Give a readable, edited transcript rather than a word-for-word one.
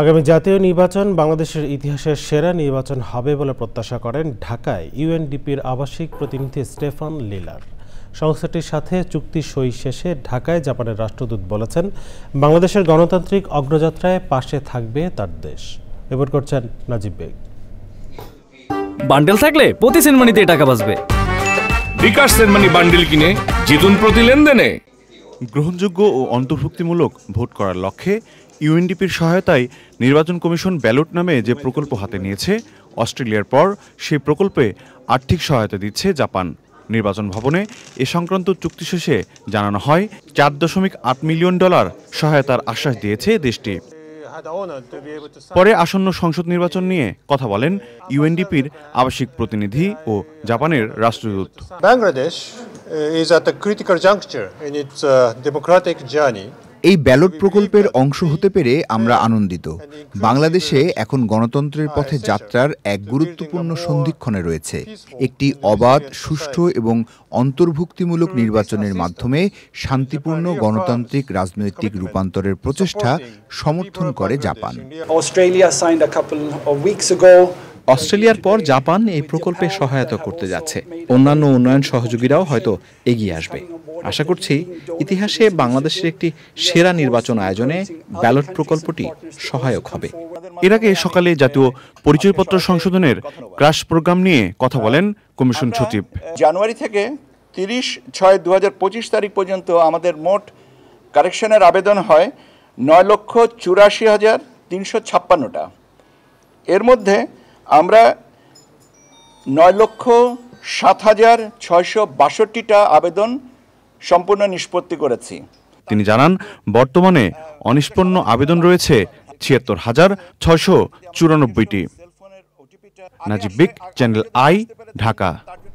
আগামী জাতীয় নির্বাচন বাংলাদেশের ইতিহাসের সেরা নির্বাচন হবে বলে প্রত্যাশা করেন ঢাকায় ইউএনডিপির আবাসিক প্রতিনিধি স্টেফান লিলার। সংস্থাটির সাথে চুক্তি সই শেষে ঢাকায় জাপানের রাষ্ট্রদূত বলেছেন, বাংলাদেশের গণতান্ত্রিক অগ্রযাত্রায় পাশে থাকবে তার দেশ। রিপোর্ট করছেন নাজিব বেগ। বান্ডেল থাকলে প্রতি সেনমানিতে টাকা বাঁচবে। বিকাশ সেনমানি বান্ডেল কিনে জিতুন প্রতি লেনদেনে। গ্রহণযোগ্য ও অন্তর্ভুক্তিমূলক ভোট করার লক্ষ্যে ইউএনডিপির সহায়তায় নির্বাচন কমিশন ব্যালট নামে যে প্রকল্প হাতে নিয়েছে, অস্ট্রেলিয়ার পর সেই প্রকল্পে আর্থিক সহায়তা দিচ্ছে জাপান। নির্বাচন ভবনে এ সংক্রান্ত চুক্তি শেষে জানানো হয়, $4.8 মিলিয়ন সহায়তার আশ্বাস দিয়েছে দেশটি। পরে আসন্ন সংসদ নির্বাচন নিয়ে কথা বলেন ইউএনডিপির আবাসিক প্রতিনিধি ও জাপানের রাষ্ট্রদূত। Bangladesh is at a critical juncture in its democratic journey. এই ব্যালট প্রকল্পের অংশ হতে পেরে আমরা আনন্দিত। বাংলাদেশে এখন গণতন্ত্রের পথে যাত্রার এক গুরুত্বপূর্ণ সন্ধিক্ষণে রয়েছে। একটি অবাধ, সুষ্ঠু এবং অন্তর্ভুক্তিমূলক নির্বাচনের মাধ্যমে শান্তিপূর্ণ গণতান্ত্রিক রাজনৈতিক রূপান্তরের প্রচেষ্টা সমর্থন করে জাপান। অস্ট্রেলিয়ার পর জাপান এই প্রকল্পে সহায়তা করতে যাচ্ছে। অন্যান্য উন্নয়ন সহযোগীরাও হয়তো এগিয়ে আসবে। আশা করছি ইতিহাসে বাংলাদেশের একটি সেরা নির্বাচন আয়োজনে ব্যালট প্রকল্পটি সহায়ক হবে। এর আগে সকালে জাতীয় পরিচয়পত্র সংশোধনের ক্রাশ প্রোগ্রাম নিয়ে কথা বলেন কমিশন সচিব। জানুয়ারি থেকে 30/6/2025 তারিখ পর্যন্ত আমাদের মোট কারেকশনের আবেদন হয় 9,84,356টা। এর মধ্যে আমরা 9,07,662টা আবেদন সম্পূর্ণ নিষ্পত্তি করেছি। তিনি জানান, বর্তমানে অনিষ্পন্ন আবেদন রয়েছে ৭৬,৬৯৪টি। নাজিব বেগ, চ্যানেল আই, ঢাকা।